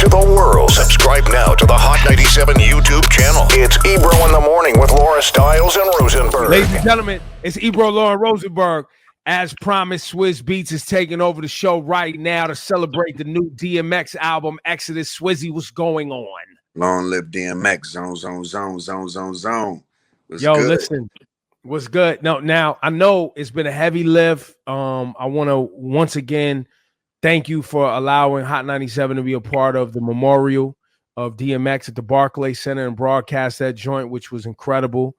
to the world. Subscribe now to the Hot 97 YouTube channel. It's Ebro in the Morning with Laura Stiles and Rosenberg. Ladies and gentlemen, it's Ebro, Laura, Rosenberg. As promised, Swizz Beatz is taking over the show right now to celebrate the new DMX album, Exodus. Swizzy, what's going on? Long live DMX. Zone. Yo, good? Listen, what's good? No, now I know it's been a heavy lift. I want to once again thank you for allowing Hot 97 to be a part of the memorial of DMX at the Barclays Center and broadcast that joint, which was incredible,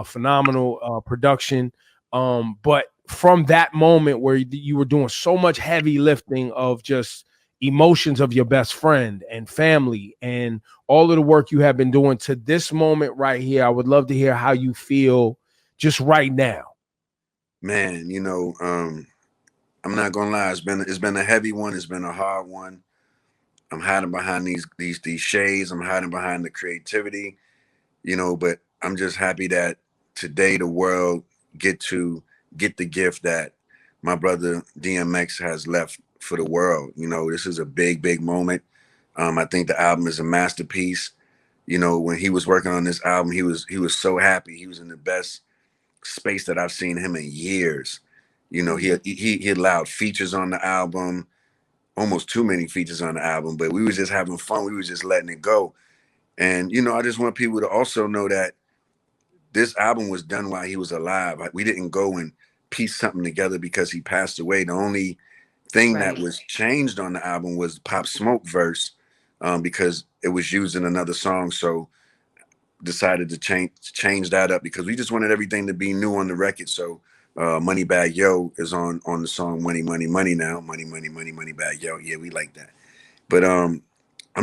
phenomenal production. But from that moment where you were doing so much heavy lifting of just emotions of your best friend and family and all of the work you have been doing to this moment right here, I would love to hear how you feel just right now. Man, you know, I'm not gonna lie, it's been a heavy one, it's been a hard one. I'm hiding behind these shades, I'm hiding behind the creativity, you know, but I'm just happy that today the world get the gift that my brother DMX has left for the world. You know, this is a big moment. I think the album is a masterpiece. You know, when he was working on this album, he was so happy. He was in the best space that I've seen him in years. You know, he allowed features on the album, almost too many features on the album, but we was just having fun. We was just letting it go. And, you know, I just want people to also know that this album was done while he was alive. We didn't go and piece something together because he passed away. The only thing that was changed on the album was Pop Smoke verse, because it was used in another song. So decided to change that up because we just wanted everything to be new on the record. So Money Bag Yo is on the song Money now. Money Bag Yo. Yeah, we like that. But I'm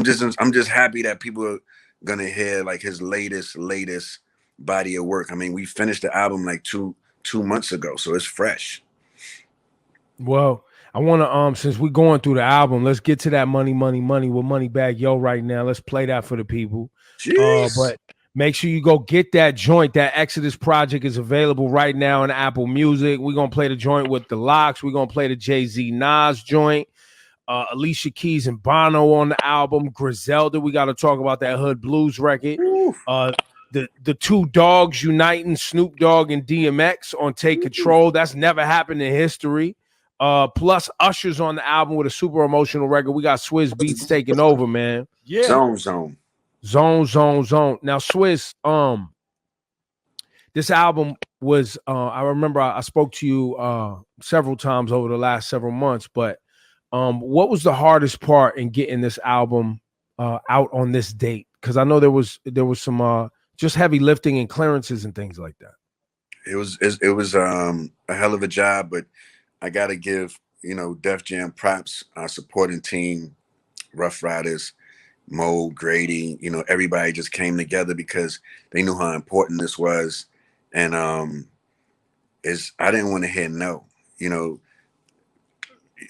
just happy that people are gonna hear like his latest body of work. I mean, we finished the album like two months ago, so it's fresh. Well, I want to since we're going through the album, let's get to that money with Money Bag Yo right now. Let's play that for the people. But make sure you go get that joint. That Exodus project is available right now on Apple Music. We're gonna play the joint with the Locks. We're gonna play the Jay-Z Nas joint. Alicia Keys and Bono on the album. Griselda, we got to talk about that Hood Blues record. The two dogs uniting, Snoop Dogg and DMX on Take Control. That's never happened in history. Plus Usher's on the album with a super emotional record. We got Swizz Beatz taking over, man. Yeah. Zone. Now, Swizz, this album was, I remember I spoke to you several times over the last several months, but what was the hardest part in getting this album out on this date? Because I know there was some just heavy lifting and clearances and things like that. It was a hell of a job, but I gotta give, you know, Def Jam props, our supporting team, Rough Riders, Mo, Grady, you know, everybody just came together because they knew how important this was. And I didn't want to hear no, you know.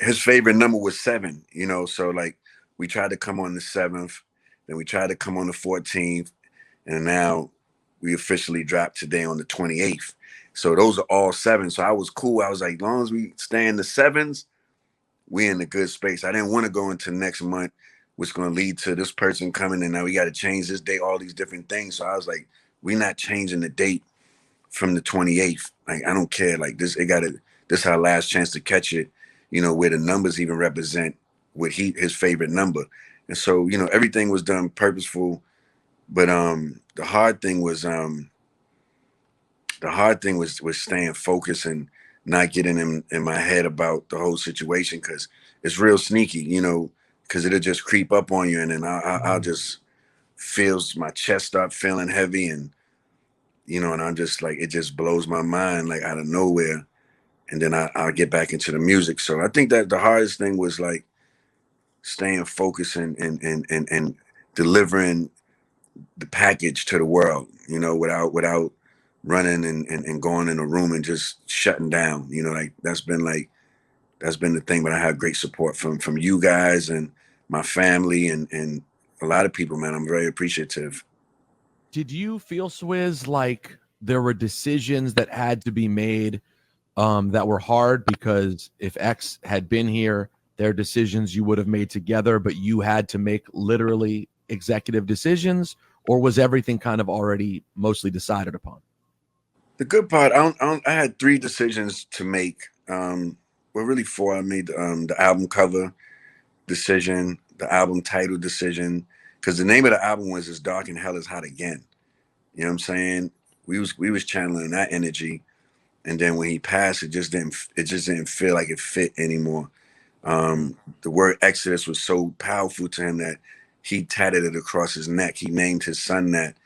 His favorite number was 7, you know, so like we tried to come on the 7th, then we tried to come on the 14th, and now we officially dropped today on the 28th. So those are all 7. So I was cool. I was like, as long as we stay in the 7s, we're in a good space. I didn't want to go into next month, which is going to lead to this person coming, and now we got to change this date, all these different things. So I was like, we're not changing the date from the 28th. Like, I don't care. Like this is our last chance to catch it, you know, where the numbers even represent what his favorite number. And so, you know, everything was done purposeful. But the hard thing was staying focused and not getting in my head about the whole situation, because it's real sneaky, you know, because it'll just creep up on you, and then I'll just feel my chest start feeling heavy, and you know, and I'm just like, it just blows my mind like out of nowhere, and then I'll get back into the music. So I think that the hardest thing was like staying focused and delivering the package to the world, you know, without running and going in a room and just shutting down, you know, like that's been the thing. But I have great support from you guys and my family and a lot of people, man. I'm very appreciative. Did you feel, Swizz, like there were decisions that had to be made that were hard? Because if X had been here, They're decisions you would have made together, but you had to make literally executive decisions, or was everything kind of already mostly decided upon? The good part, I had 3 decisions to make. Well, really 4. I made the album cover decision, the album title decision, because the name of the album was "As Dark and Hell Is Hot Again." You know what I'm saying? We was channeling that energy, and then when he passed, it just didn't feel like it fit anymore. The word Exodus was so powerful to him that he tatted it across his neck. He named his son that,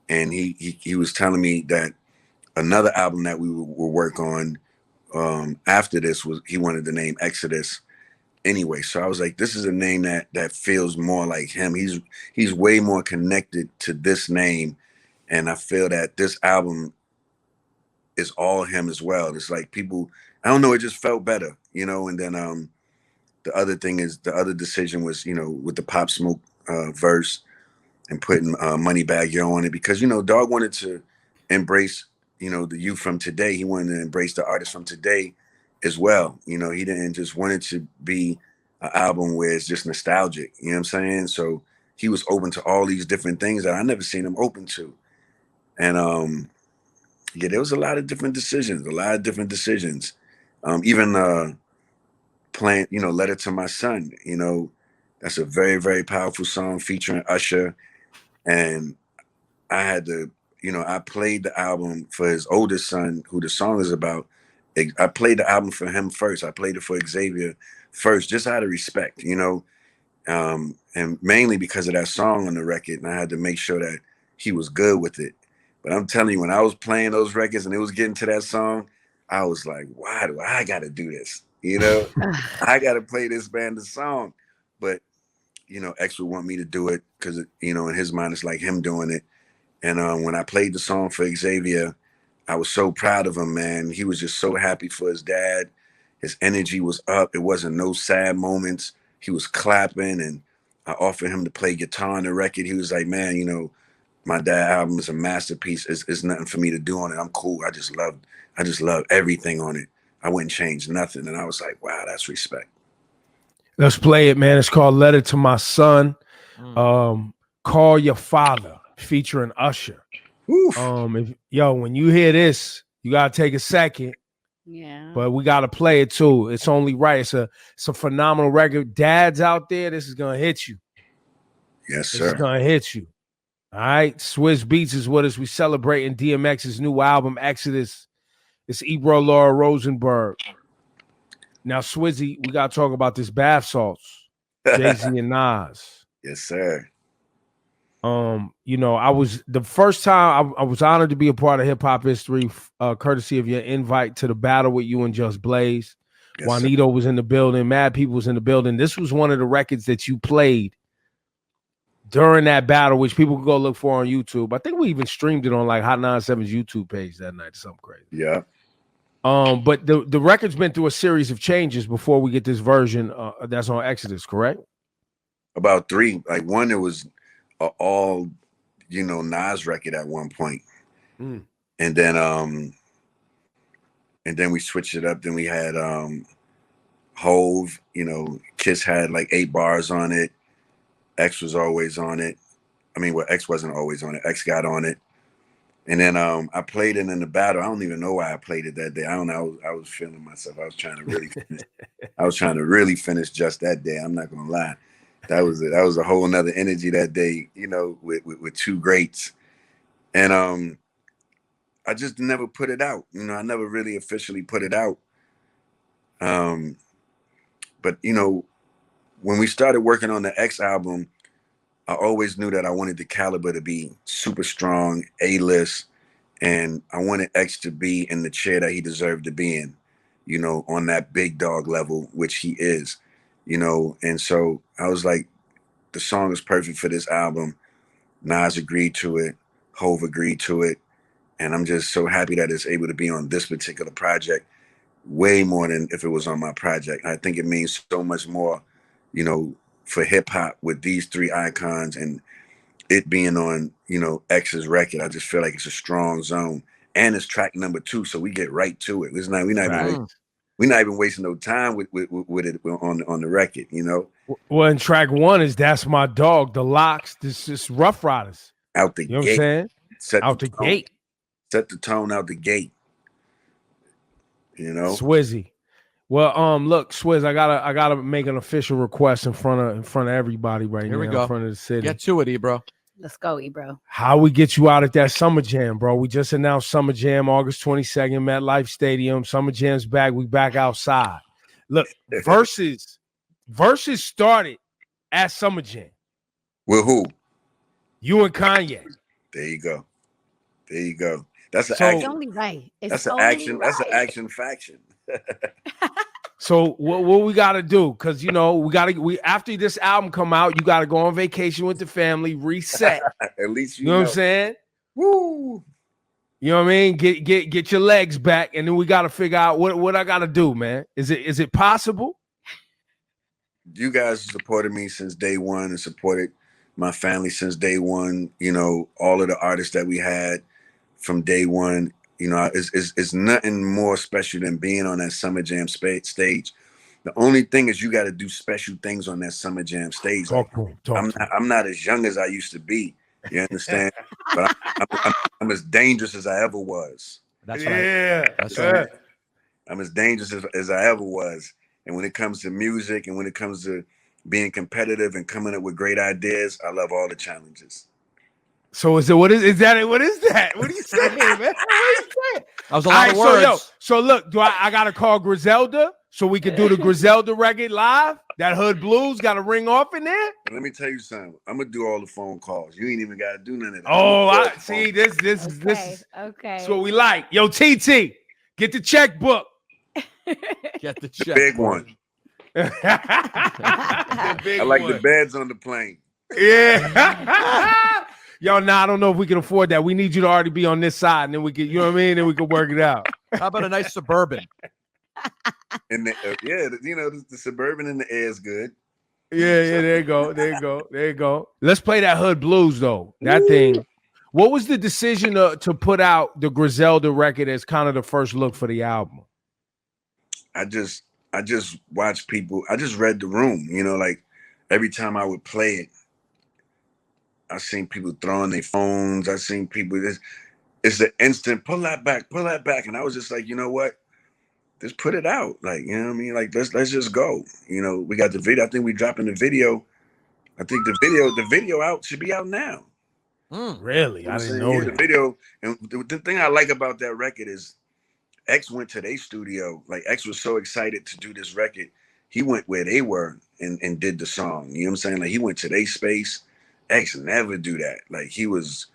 and he was telling me that another album that we will work on after this was he wanted the name Exodus anyway. So I was like, this is a name that feels more like him. He's way more connected to this name, and I feel that this album is all him as well. It's like people, I don't know, it just felt better, you know. And then the other thing is the other decision was, you know, with the Pop Smoke verse and putting Moneybagg Yo on it, because, you know, Dog wanted to embrace, you know, the youth from today. He wanted to embrace the artists from today as well. You know, he didn't just want it to be an album where it's just nostalgic. You know what I'm saying? So he was open to all these different things that I never seen him open to. And yeah, there was a lot of different decisions, Even playing, you know, Letter to My Son, you know, that's a very, very powerful song featuring Usher. And I had to, you know, I played the album for his oldest son, who the song is about. I played the album for him first. I played it for Xavier first, just out of respect, you know, and mainly because of that song on the record. And I had to make sure that he was good with it. But I'm telling you, when I was playing those records and it was getting to that song, I was like, why do I got to do this? You know, I got to play this band the song. But, you know, X would want me to do it because, you know, in his mind, it's like him doing it. And when I played the song for Xavier, I was so proud of him, man. He was just so happy for his dad. His energy was up. It wasn't no sad moments. He was clapping, and I offered him to play guitar on the record. He was like, man, you know, my dad album is a masterpiece. It's nothing for me to do on it. I'm cool. I just love everything on it. I wouldn't change nothing. And I was like, wow, that's respect. Let's play it, man. It's called Letter to My Son. Call Your Father, featuring Usher. When you hear this, you gotta take a second. Yeah. But we gotta play it too. It's only right. It's a phenomenal record. Dads out there, this is gonna hit you. Yes, sir. This is gonna hit you. All right. Swizz Beatz is with us. We celebrating DMX's new album, Exodus. It's Ebro, Laura Rosenberg. Now, Swizzy, we gotta talk about this bath salts. Jay-Z and Nas. Yes, sir. You know, I was the first time I was honored to be a part of hip hop history, courtesy of your invite to the battle with you and Just Blaze. Yes, Juanito was in the building, Mad People was in the building. This was one of the records that you played during that battle, which people could go look for on YouTube. I think we even streamed it on like Hot 97's YouTube page that night, something crazy. Yeah. But the record's been through a series of changes before we get this version that's on Exodus, correct? About 3. Like one, it was all, you know, Nas record at one point. And then we switched it up. Then we had Hove, you know, Kiss had like 8 bars on it. X was always on it. I mean, well, X wasn't always on it. X got on it. And then I played it in the battle. I don't even know why I played it that day. I don't know. I was feeling myself. I was trying to really finish. I was trying to really finish just that day. I'm not gonna lie. That was a whole nother energy that day, you know, with 2 greats. And I just never put it out. You know, I never really officially put it out. But you know, when we started working on the X album, I always knew that I wanted the caliber to be super strong, A-list, and I wanted X to be in the chair that he deserved to be in, you know, on that big dog level, which he is, you know. And so I was like, the song is perfect for this album. Nas agreed to it, Hove agreed to it, and I'm just so happy that it's able to be on this particular project, way more than if it was on my project. I think it means so much more, you know, for hip hop with these 3 icons and it being on, you know, X's record. I just feel like it's a strong zone, and it's track number 2, so we get right to it. We're not we're not even wasting no time with it on the record, you know. Well, and track 1 is That's My Dog, The Locks, this is Rough Riders. Out the You know gate. what I'm saying? Out the gate. Set the tone out the gate. You know? Swizzy. Well, look, Swizz, I gotta make an official request in front of everybody right Here now we go. in front of the city. Get to it, Ebro. Let's go, Ebro. How we get you out at that Summer Jam, bro? We just announced Summer Jam, August 22nd, MetLife Stadium. Summer Jam's back. We back outside. Look, Verzuz started at Summer Jam. With who? You and Kanye. There you go. There you go. That's an So- action. It's only right. That's an action. That's an action faction. So what we got to do? Because we after this album come out, you got to go on vacation with the family, reset. At least You know what I'm saying? Woo! You know what I mean? Get your legs back, and then we got to figure out what I got to do, man. Is it possible? You guys supported me since day one and supported my family since day one. You know, all of the artists that we had from day one. You know, it's nothing more special than being on that Summer Jam stage. The only thing is you got to do special things on that Summer Jam stage. I'm not as young as I used to be. You understand? But I'm as dangerous as I ever was. That's right. Yeah. That's right. I'm as dangerous as I ever was. And when it comes to music and when it comes to being competitive and coming up with great ideas, I love all the challenges. So what is that? What is that? What are you saying, man? What are you saying? That was a lot of words. So look, I gotta call Griselda so we can do the Griselda record live? That Hood Blues got to ring off in there? Let me tell you something. I'm gonna do all the phone calls. You ain't even gotta do none of that. Oh, I see. This is Okay. That's what we like. Yo, TT, get the checkbook. Get the check. Big one. The big I like one. the beds on the plane. Yeah. Yo, I don't know if we can afford that. We need you to already be on this side, and then we can, you know what I mean? Then we can work it out. How about a nice Suburban? And the Suburban in the air is good. Yeah, there you go. Let's play that Hood Blues though. That thing. What was the decision to put out the Griselda record as kind of the first look for the album? I just watched people. I just read the room. You know, like every time I would play it, I seen people throwing their phones. I seen people. It's the instant pull that back, and I was just like, you know what? Just put it out. Like, you know what I mean? Like, let's just go. You know, we got the video. I think we dropping the video. I think the video out should be out now. Really? I didn't know the that. video. And the thing I like about that record is X went to their studio. Like, X was so excited to do this record. He went where they were and did the song. You know what I'm saying? Like, he went to their space. X never do that. Like, he was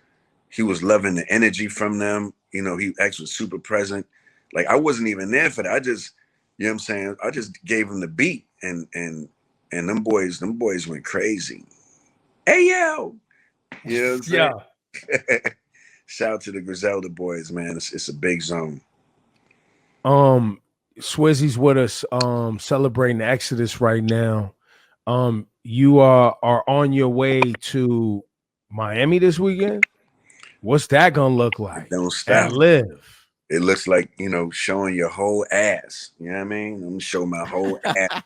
loving the energy from them. You know, X was super present. Like, I wasn't even there for that. I just, you know what I'm saying? I just gave him the beat and them boys went crazy. Hey, yo. You know what I'm saying? Yeah. Shout out to the Griselda boys, man. It's a big zone. Swizzy's with us celebrating the Exodus right now. You are on your way to Miami this weekend. What's that gonna look like? Don't stop. And live. It looks like, you know, showing your whole ass. You know what I mean? I'm gonna show my whole ass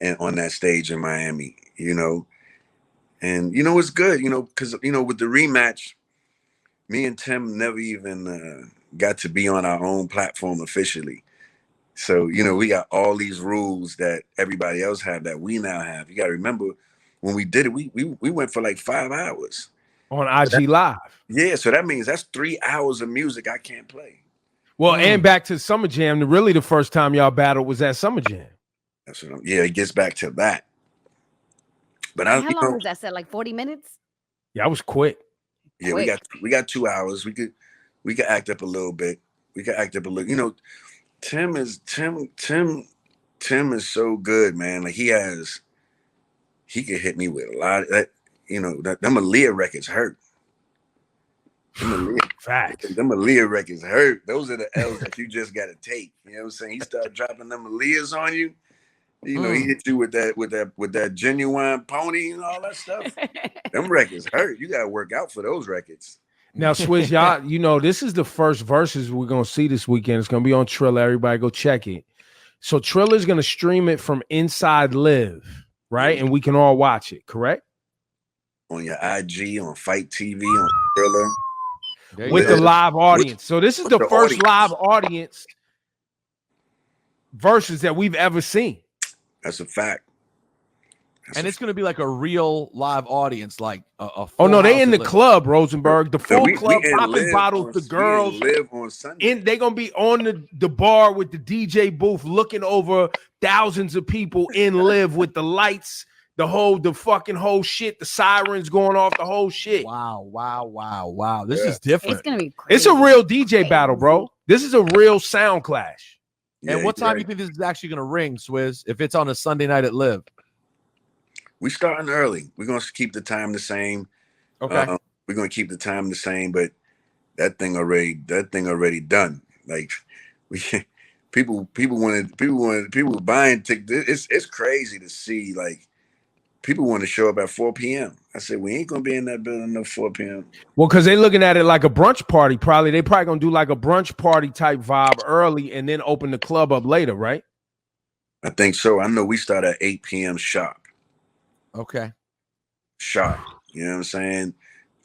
and on that stage in Miami, you know. And you know it's good, you know, because you know with the rematch, me and Tim never even got to be on our own platform officially. So, you know, we got all these rules that everybody else have that we now have. You got to remember when we did it, we went for like 5 hours. On IG Live. Yeah, so that means that's 3 hours of music I can't play. Well, and back to Summer Jam, really the first time y'all battled was at Summer Jam. That's what it gets back to that. But How long was that set? Like 40 minutes? Yeah, I was quick. Yeah, we got 2 hours. We could act up a little bit. We could act up a little. You know, Tim is so good, man. Like he could hit me with a lot of that. You know, them Aaliyah records hurt. Facts. Them Aaliyah records hurt. Those are the L's that you just gotta take. You know what I'm saying? He started dropping them Aaliyahs on you. You know, he hit you with that genuine pony and all that stuff. Them records hurt. You gotta work out for those records. Now, Swizz, y'all, you know, this is the first Verzuz we're gonna see this weekend. It's gonna be on Triller. Everybody go check it. So Triller's gonna stream it from inside Live, right? And we can all watch it, correct? On your IG, on Fight TV, on Thriller. With the live audience. So this is the first live audience versus that we've ever seen. That's a fact. And it's going to be like a real live audience, like a oh no, they in the club, Rosenberg. The full club, popping bottles, the girls. Live on Sunday. They gonna be on the bar with the DJ booth, looking over thousands of people in Live with the lights, the fucking whole shit, the sirens going off, the whole shit. Wow. This is different. It's gonna be crazy. It's a real DJ battle, bro. This is a real sound clash. And what time do you think this is actually gonna ring, Swizz? If it's on a Sunday night at Live? We starting early. We're gonna keep the time the same. Okay. We're gonna keep the time the same, but that thing already done. Like people buying tickets. It's crazy to see, like, people want to show up at 4 p.m. I said, we ain't gonna be in that building at 4 p.m. Well, because they're looking at it like a brunch party. They probably gonna do like a brunch party type vibe early and then open the club up later, right? I think so. I know we start at 8 p.m. sharp. Okay. Sharp. You know what I'm saying?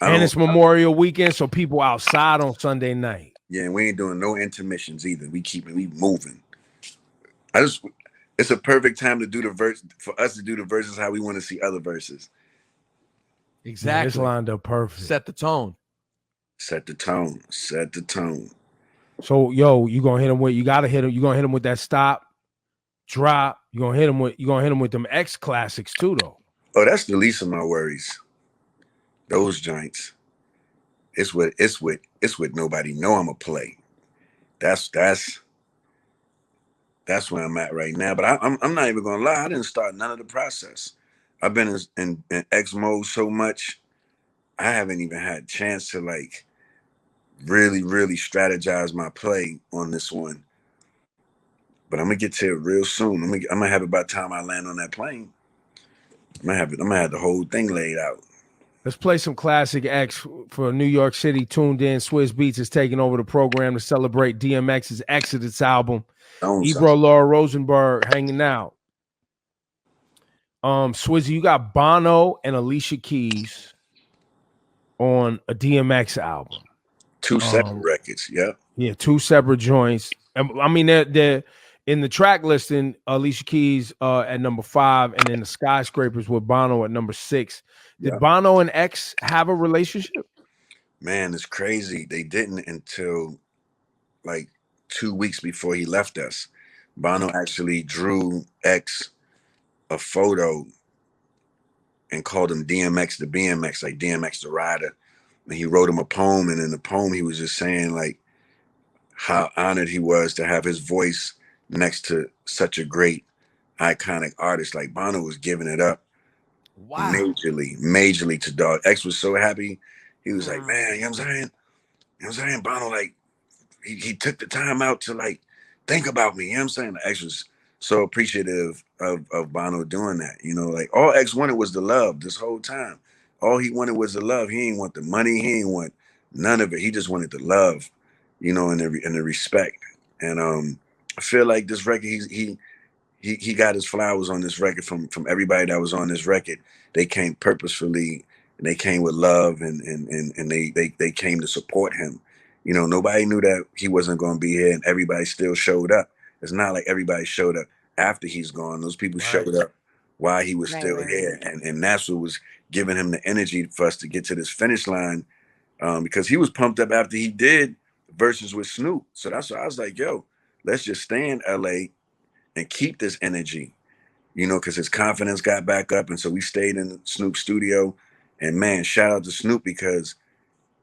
And it's Memorial Weekend, so people outside on Sunday night. Yeah, and we ain't doing no intermissions either. We moving. It's a perfect time to do the verse, for us to do the verses how we want to see other verses. Exactly. Yeah, it's lined up perfect. Set the tone. Set the tone. So you gonna hit him with you're gonna hit him with that stop, drop. You're gonna hit him with them X classics too, though. Oh, that's the least of my worries. Those joints. It's what nobody know I'm gonna play. That's where I'm at right now. But I'm not even gonna lie. I didn't start none of the process. I've been in X mode so much. I haven't even had a chance to like really strategize my play on this one. But I'm gonna get to it real soon. I'm gonna have it by the time I land on that plane. I'm gonna have the whole thing laid out. Let's play some classic X for New York City. Tuned in. Swizz Beatz is taking over the program to celebrate DMX's Exodus album. Ebro, Laura Rosenberg hanging out. Swizzy, you got Bono and Alicia Keys on a DMX album. Two separate records. Yep. Yeah, two separate joints. I mean, they're in the track listing. Alicia Keys at number 5, and then the Skyscrapers with Bono at number 6. Did Bono and X have a relationship? Man, it's crazy. They didn't until like 2 weeks before he left us. Bono actually drew X a photo and called him DMX the BMX, like DMX the rider. And he wrote him a poem, and in the poem he was just saying like how honored he was to have his voice next to such a great iconic artist. Like Bono was giving it up. Wow. Majorly to Dog. X was so happy. He was like, man, you know what I'm saying? Bono, like, he took the time out to like think about me. You know what I'm saying? X was so appreciative of Bono doing that. You know, like all X wanted was the love this whole time. All he wanted was the love. He ain't want the money. He ain't want none of it. He just wanted the love, you know, and the respect. And I feel like this record, he got his flowers on this record from everybody that was on this record. They came purposefully, and they came with love, and they came to support him. You know, nobody knew that he wasn't going to be here, and everybody still showed up. It's not like everybody showed up after he's gone. Those people showed up while he was still here, and that's what was giving him the energy for us to get to this finish line, because he was pumped up after he did Verzuz with Snoop. So that's why I was like, yo, let's just stay in LA and keep this energy, you know, because his confidence got back up. And so we stayed in the Snoop studio. And man, shout out to Snoop, because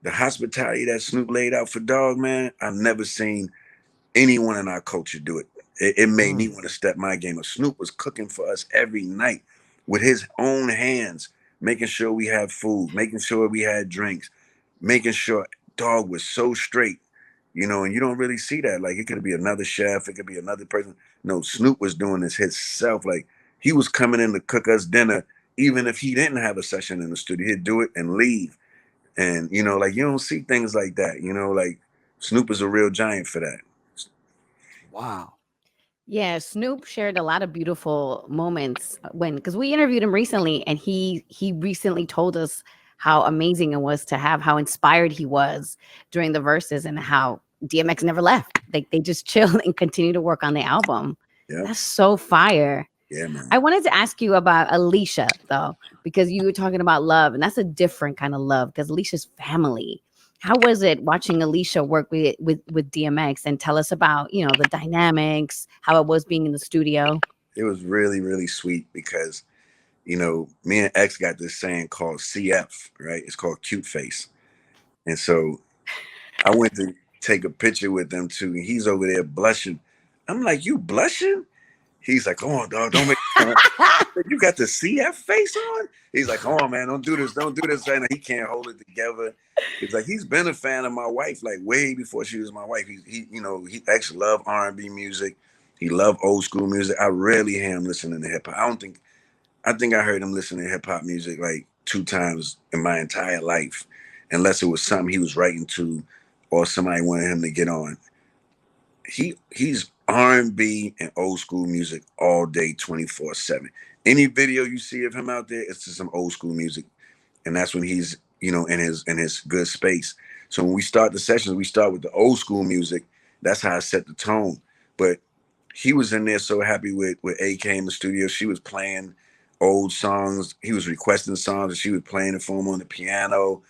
the hospitality that Snoop laid out for Dog, man, I've never seen anyone in our culture do it. It made me want to step my game up. Snoop was cooking for us every night with his own hands, making sure we had food, making sure we had drinks, making sure Dog was so straight. You know, and you don't really see that. Like, it could be another chef, it could be another person. No, Snoop was doing this himself. Like, he was coming in to cook us dinner, even if he didn't have a session in the studio. He'd do it and leave. And, you know, like, you don't see things like that. You know, like, Snoop is a real giant for that. Wow. Yeah, Snoop shared a lot of beautiful moments because we interviewed him recently, and he recently told us how amazing it was to have how inspired he was during the verses and how DMX never left. Like they just chilled and continued to work on the album. Yeah, That's so fire. yeah, man. I wanted to ask you about Alicia though, because you were talking about love, and that's a different kind of love because Alicia's family. How was it watching Alicia work with DMX, and tell us about, the dynamics, how it was being in the studio? It was really, really sweet because, me and X got this saying called CF, right? It's called cute face. And so I went to take a picture with them too, and he's over there blushing. I'm like, you blushing? He's like, come on, dog, don't make you got the CF face on? He's like, come on, man, don't do this. And he can't hold it together. He's like, he's been a fan of my wife, like way before she was my wife. He actually loved R&B music. He loved old school music. I rarely hear him listening to hip hop. I think I heard him listen to hip hop music like 2 times in my entire life, unless it was something he was writing to or somebody wanted him to get on. He's R&B and old school music all day, 24/7. Any video you see of him out there, it's just some old school music, and that's when he's in his good space. So when we start the sessions, we start with the old school music. That's how I set the tone. But he was in there so happy with AK in the studio. She was playing old songs. He was requesting songs, and she was playing it for him on the piano.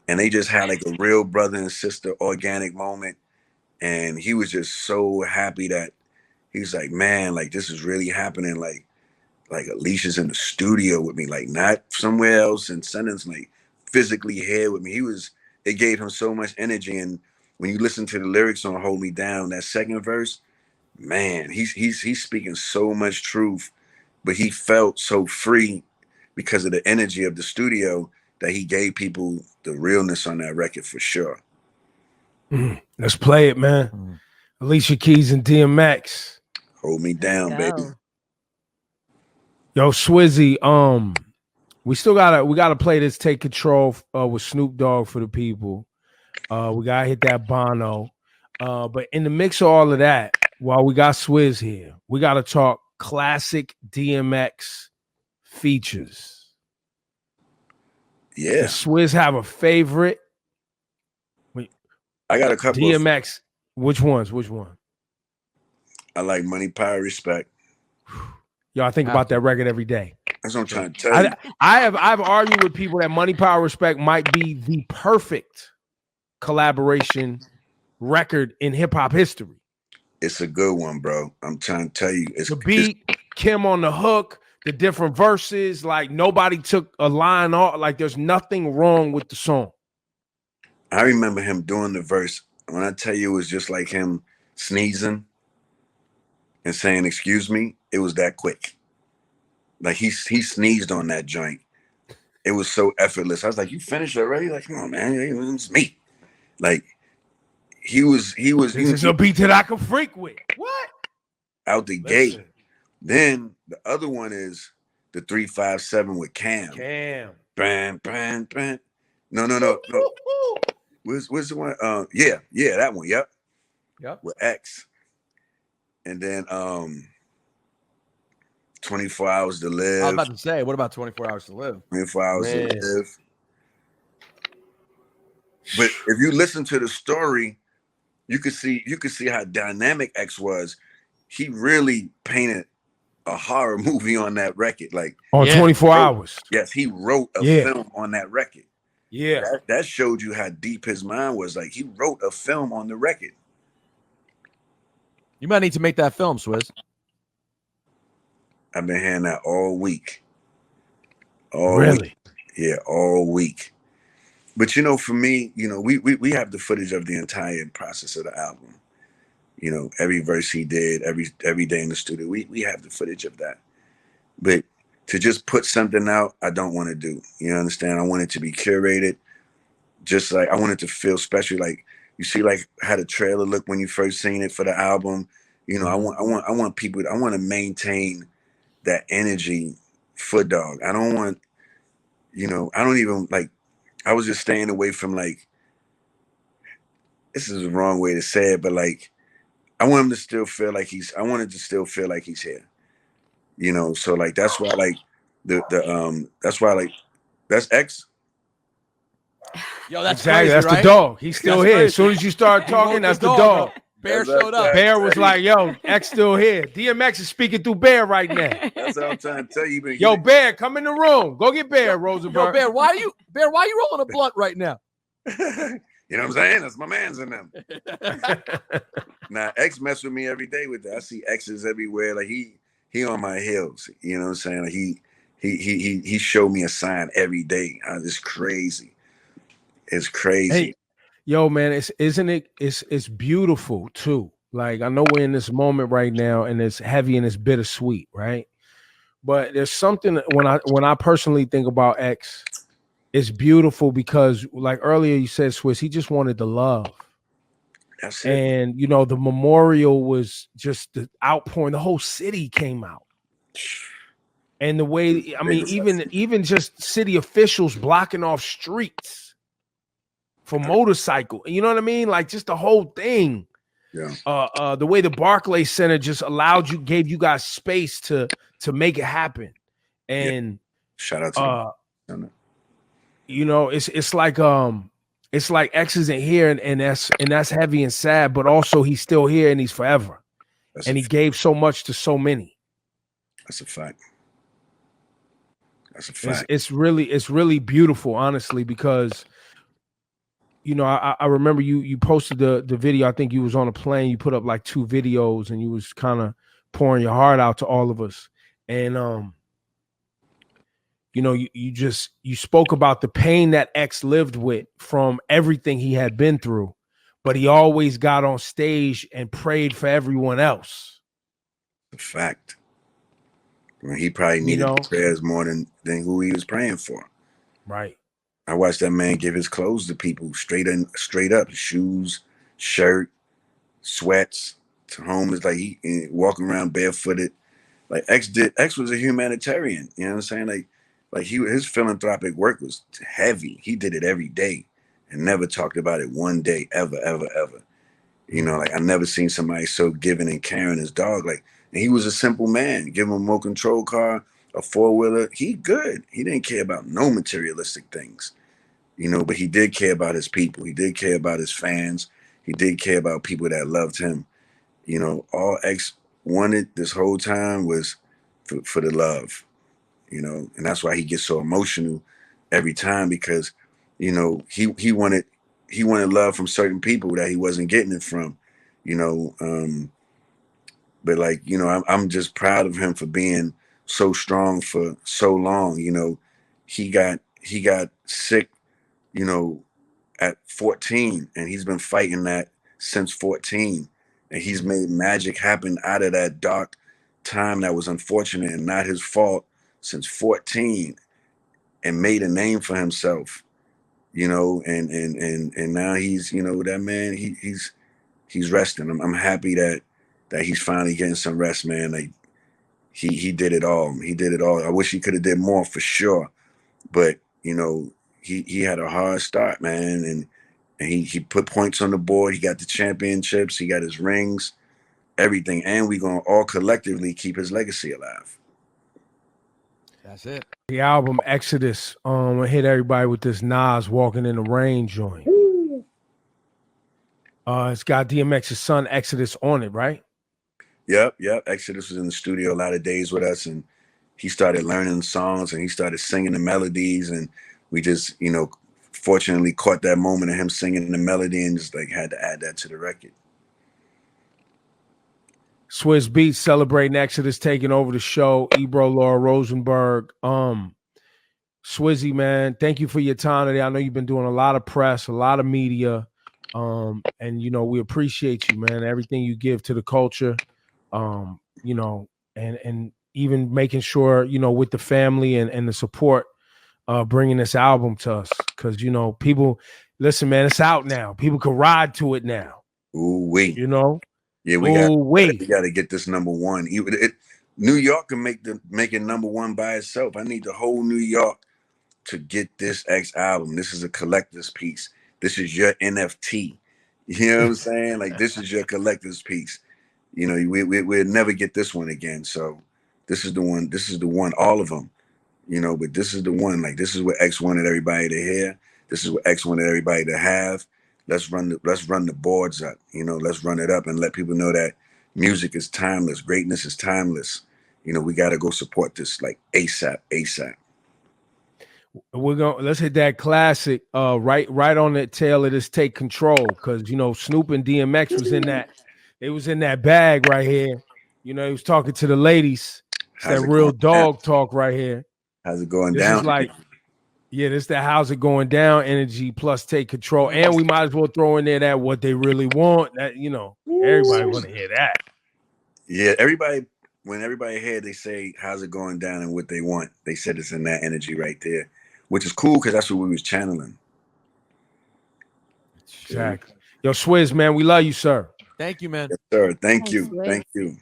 And they just had like a real brother and sister organic moment. And he was just so happy that he's like, man, like this is really happening. Like Alicia's in the studio with me, like not somewhere else and sending like physically here with me. It gave him so much energy. And when you listen to the lyrics on Hold Me Down, that second verse, man, he's speaking so much truth, but he felt so free because of the energy of the studio that he gave people the realness on that record for sure. Let's play it, man. Alicia Keys and DMX. Hold Me Down, baby. Yo, Swizzy, we gotta play this Take Control with Snoop Dogg for the people. We gotta hit that Bono. But in the mix of all of that, while we got Swizz here, we gotta talk classic DMX features. Yeah. Does Swizz have a favorite? I got a couple. DMX. Which one? I like Money, Power, Respect. Yo, I think about that record every day. That's what I'm trying to tell you. I've argued with people that Money, Power, Respect might be the perfect collaboration record in hip hop history. It's a good one, bro. I'm trying to tell you. It's the beat, Kim on the hook, the different verses. Like nobody took a line off. Like there's nothing wrong with the song. I remember him doing the verse. When I tell you it was just like him sneezing and saying, excuse me, it was that quick. Like he sneezed on that joint. It was so effortless. I was like, you finished already? Like, come on, man. It's me. Like he was. This is a beat that I can freak with. What? Out the gate. Then the other one is the 357 with Cam. Bam, bam, bam. No. Where's the one? Yeah, that one. Yep. With X. And then 24 Hours to Live. I was about to say, what about 24 Hours to Live? 24 Hours to Live. But if you listen to the story, you could see how dynamic X was. He really painted a horror movie on that record. Like on 24 Hours. Yes, he wrote a film on that record. Yeah. That showed you how deep his mind was. Like he wrote a film on the record. You might need to make that film, Swizz. I've been hearing that all week. Really? Week. Yeah, all week. But for me, we have the footage of the entire process of the album. Every verse he did, every day in the studio. We have the footage of that. But to just put something out, I don't want to do. You understand? I want it to be curated. Just like I want it to feel special. Like you see, like how the trailer looked when you first seen it for the album. I want people. I want to maintain that energy for Dog. I don't want. I don't even like. I was just staying away from like. This is the wrong way to say it, but like, I want him to still feel like I wanted to still feel like he's here. You know, so like that's why like that's why like that's X. Yo, that's exactly. crazy, That's right? the dog. He's still That's here. crazy. As soon as you start talking, that's the Bro. dog. Bear showed up. Bear was like, "Yo, X still here." DMX is speaking through Bear right now. That's what I'm trying to tell you. Yo, Bear, come in the room. Go get Bear, Rosenberg. Yo, Bear, why are you rolling a blunt right now? You know what I'm saying? That's my man's in them. Now, X mess with me every day with that. I see X's everywhere. Like he on my heels. You know what I'm saying? Like he showed me a sign every day. It's crazy. It's crazy. Hey, yo, man, it's beautiful too. Like I know we're in this moment right now, and it's heavy and it's bittersweet, right? But there's something when I personally think about X, it's beautiful because, like earlier you said, Swizz, he just wanted the love. That's it. And you know, the memorial was just the outpouring. The whole city came out. And the way, I mean, even just city officials blocking off streets for motorcycle. You know what I mean? Like just the whole thing. Yeah. The way the Barclays Center just gave you guys space to make it happen. And shout out to them. You know, it's like X isn't here, and that's heavy and sad, but also he's still here and he's forever. And he gave so much to so many. That's a fact. That's a fact. It's really beautiful, honestly, because you know, I remember you posted the video. I think you was on a plane. You put up like 2 videos, and you was kind of pouring your heart out to all of us. And you know, you spoke about the pain that X lived with from everything he had been through, but he always got on stage and prayed for everyone else. A fact. When he probably needed prayers more than who he was praying for. Right. I watched that man give his clothes to people straight up, shoes, shirt, sweats to homeless. Like he walking around barefooted. Like X was a humanitarian. You know what I'm saying? Like his philanthropic work was heavy. He did it every day and never talked about it one day ever. You know, like I never seen somebody so giving and caring as dog. Like, and he was a simple man. Give him a remote control car, a 4-wheeler. He good. He didn't care about no materialistic things, you know, but he did care about his people. He did care about his fans. He did care about people that loved him. You know, all X wanted this whole time was for the love, you know, and that's why he gets so emotional every time, because, you know, he wanted love from certain people that he wasn't getting it from, you know. But like, you know, I'm just proud of him for being so strong for so long. You know, he got sick, you know, at 14, and he's been fighting that since 14, and he's made magic happen out of that dark time that was unfortunate and not his fault since 14, and made a name for himself, you know, and now he's, you know, that man, he's resting. I'm happy that he's finally getting some rest, man. Like he did it all. He did it all. I wish he could have did more for sure, but you know, he had a hard start, man, and he put points on the board. He got the championships. He got his rings, everything, and we gonna all collectively keep his legacy alive. That's it. The album Exodus. I hit everybody with this Nas Walking in the Rain joint. It's got DMX's son Exodus on it, right? Yep. Exodus was in the studio a lot of days with us, and he started learning the songs and he started singing the melodies, and we just, you know, fortunately caught that moment of him singing the melody and just like had to add that to the record. Swizz Beatz celebrating Exodus, taking over the show. Ebro, Laura Rosenberg. Swizzy, man, thank you for your time today. I know you've been doing a lot of press, a lot of media. And you know, we appreciate you, man. Everything you give to the culture. You know, and even making sure, you know, with the family and the support, bringing this album to us. Cause you know, people listen, man, it's out now. People can ride to it now. Ooh, wait. You know? Yeah, we got to get this #1. New York can make it #1 by itself. I need the whole New York to get this X album. This is a collector's piece. This is your NFT. You know what I'm saying? Like, this is your collector's piece. You know, we'll never get this one again. So this is the one. This is the one. All of them. You know, but this is the one. Like, this is what X wanted everybody to hear. This is what X wanted everybody to have. Let's run the boards up. You know, let's run it up and let people know that music is timeless. Greatness is timeless. You know, we got to go support this like ASAP. Let's hit that classic right on the tail of this Take Control, because you know Snoop and DMX was in that. They was in that bag right here. You know, he was talking to the ladies. It's that real dog talk right here. How's it going this down? Is like, yeah, this that how's it going down energy plus Take Control. And we might as well throw in there that what they really want. That, you know, everybody want to hear that. Yeah, when everybody heard they say how's it going down and what they want, they said it's in that energy right there, which is cool because that's what we was channeling. Exactly. Yo, Swizz, man, we love you, sir. Thank you, man. Yes, sir. Thank Thanks, you. Swizz. Thank you.